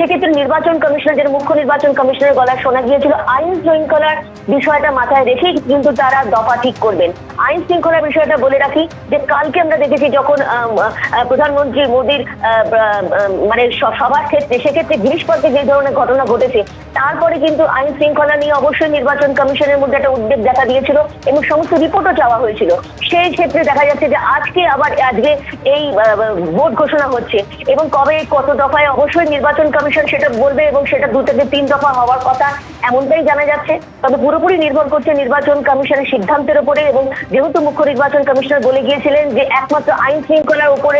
সেক্ষেত্রে নির্বাচন কমিশনার, মুখ্য নির্বাচন কমিশনের গলায় শোনা গিয়েছিল আইন শৃঙ্খলার বিষয়টা মাথায় রেখে কিন্তু তারা দফা ঠিক করবেন। আইন শৃঙ্খলার বিষয়টা বলে রাখি যে কালকে আমরা দেখেছি যখন প্রধানমন্ত্রী মোদীর মানে সভার ক্ষেত্রে, সেক্ষেত্রে গিরিশ পার্কে যে ধরনের ঘটনা ঘটেছে, তারপরে কিন্তু আইন শৃঙ্খলা নিয়ে অবশ্যই নির্বাচন কমিশনের মধ্যে একটা উদ্বেগ দেখা দিয়েছিল এবং সমস্ত রিপোর্টও চাওয়া হয়েছিল। সেই ক্ষেত্রে দেখা যাচ্ছে যে আজকে এই ভোট ঘোষণা হচ্ছে এবং কবে কত দফায় অবশ্যই নির্বাচন কমিশন সেটা বলবে এবং সেটা 2 থেকে 3 দফা হওয়ার কথা এমনটাই জানা যাচ্ছে। তবে পুরোপুরি নির্ভর করছে নির্বাচন কমিশনের সিদ্ধান্তের উপরে, এবং যেহেতু মুখ্য নির্বাচন কমিশনার বলে গিয়েছিলেন যে একমাত্র আইন শৃঙ্খলার উপরে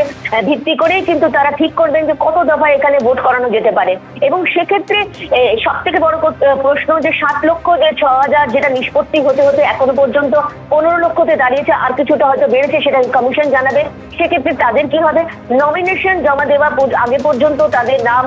ভিত্তি করেই কিন্তু তারা ঠিক করবেন যে কত দফায় এখানে ভোট করানো যেতে পারে। এবং সেক্ষেত্রে সব থেকে বড় প্রশ্ন যে 7 লক্ষ যে 6,000 যেটা নিষ্পত্তি হতে হতে এখনো পর্যন্ত 15 লক্ষতে দাঁড়িয়েছে, আর কিছুটা হয়তো বেড়েছে, সেটা কমিশন জানাবে। সেক্ষেত্রে তাদের কি হবে, নমিনেশন জমা দেওয়া আগে পর্যন্ত তাদের নাম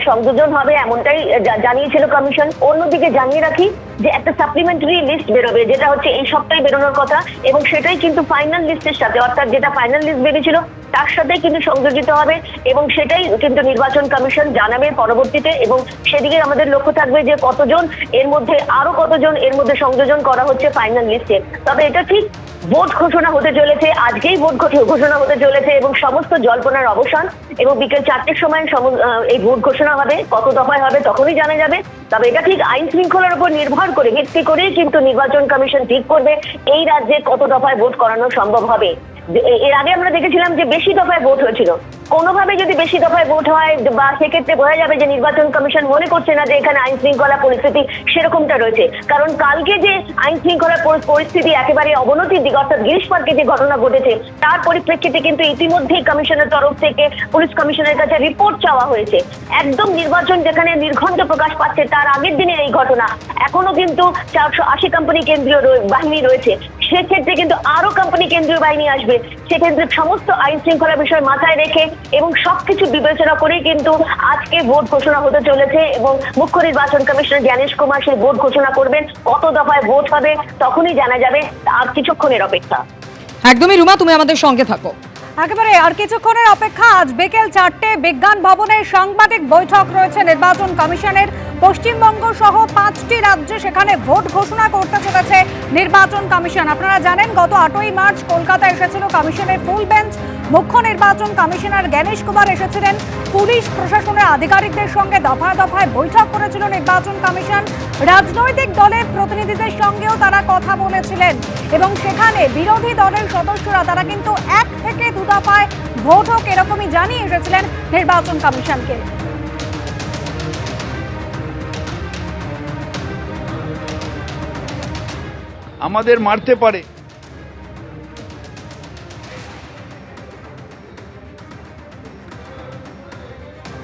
সংযোজন হবে এমনটাই জানিয়েছিল কমিশন। অন্যদিকে জানিয়ে রাখি যে একটা সাপ্লিমেন্টারি লিস্ট বেরোবে, যেটা হচ্ছে এই সপ্তাহে বেরোনোর কথা, এবং সেটাই কিন্তু ফাইনাল লিস্টের সাথে, অর্থাৎ যেটা ফাইনাল লিস্ট বেরিয়েছিল তার সাথেই কিন্তু সংযোজিত হবে, এবং সেটাই কিন্তু নির্বাচন কমিশন জানাবে পরবর্তীতে। এবং সেদিকে আমাদের লক্ষ্য থাকবে যে কতজন এর মধ্যে, আরো কতজন এর মধ্যে সংযোজন করা হচ্ছে ফাইনাল লিস্টে। তবে এটা ঠিক, ভোট ঘোষণা হতে চলেছে, আজকেই ভোট ঘোষণা হতে চলেছে এবং সমস্ত জল্পনার অবসান, এবং বিকেল 4টের সময় এই ভোট ঘোষণা হবে। কত দফায় হবে তখনই জানা যাবে। তবে এটা ঠিক আইন শৃঙ্খলার উপর নির্ভর করে, ভিত্তি করেই কিন্তু নির্বাচন কমিশন ঠিক করবে এই রাজ্যে কত দফায় ভোট করানো সম্ভব হবে। এর আগে আমরা দেখেছিলাম যে বেশি দফায় ভোট হয়েছিল। কোনোভাবে যদি বেশি দফায় ভোট হয় বা সেক্ষেত্রে বোঝা যাবে যে নির্বাচন কমিশন মনে করছে না যে এখানে আইন শৃঙ্খলা পরিস্থিতি সেরকমটা রয়েছে। কারণ কালকে যে আইন শৃঙ্খলা পরিস্থিতি একেবারে অবনতির দিকে, অর্থাৎ গিরিশ পার্কে যে ঘটনা ঘটেছে তার পরিপ্রেক্ষিতে কিন্তু ইতিমধ্যেই কমিশনের তরফ থেকে পুলিশ কমিশনের কাছে রিপোর্ট চাওয়া হয়েছে। একদম নির্বাচন যেখানে নির্ঘণ্ট প্রকাশ পাচ্ছে, তার আগের দিনে এই ঘটনা, এখনো কিন্তু 480 কোম্পানি কেন্দ্রীয় বাহিনী রয়েছে। সেক্ষেত্রে কিন্তু আরো কোম্পানি কেন্দ্রীয় বাহিনী আসবে। সেক্ষেত্রে সমস্ত আইন শৃঙ্খলা বিষয় মাথায় রেখে এবং সবকিছু বিবেচনা করেই কিন্তু আজকে ভোট ঘোষণা হতে চলেছে, এবং মুখ্য নির্বাচন কমিশনার জ্ঞানেশ কুমার সেই ভোট ঘোষণা করবেন। কত দফায় ভোট হবে তখনই জানা যাবে, আর কিছুক্ষণের অপেক্ষা। একদমই রুমা, তুমি আমাদের সঙ্গে থাকো। একেবারে আর কিছুক্ষণের অপেক্ষা। আজ বিকেল 4টে বিজ্ঞান ভবনে সাংবাদিক বৈঠক রয়েছে নির্বাচন কমিশনের। পশ্চিমবঙ্গ সহ 5টি রাজ্যে সেখানে ভোট ঘোষণা করতে চলেছে নির্বাচন কমিশন। আপনারা জানেন গত 8ই মার্চ কলকাতা এসেছিল কমিশনের ফুল বেঞ্চ। মুখ্য নির্বাচন কমিশনার জ্ঞানেশ কুমার এসেছিলেন। পুলিশ প্রশাসনের আধিকারিকদের সঙ্গে দফায় দফায় বৈঠক করেছিল নির্বাচন কমিশন। রাজনৈতিক দলের প্রতিনিধিদের সঙ্গেও তারা কথা বলেছিলেন, এবং সেখানে বিরোধী দলের সদস্যরা তারা কিন্তু 1 থেকে 2 দফায় ভোট হোক এরকমই জানিয়ে এসেছিলেন নির্বাচন কমিশনকে। আমাদের মারতে পারে।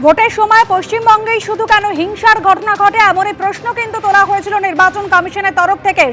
ভোটের সময় পশ্চিমবঙ্গেই শুধু কেন হিংসার ঘটনা ঘটে, এমনই প্রশ্ন কিন্তু তোলা হয়েছিল নির্বাচন কমিশনের তরফ থেকে।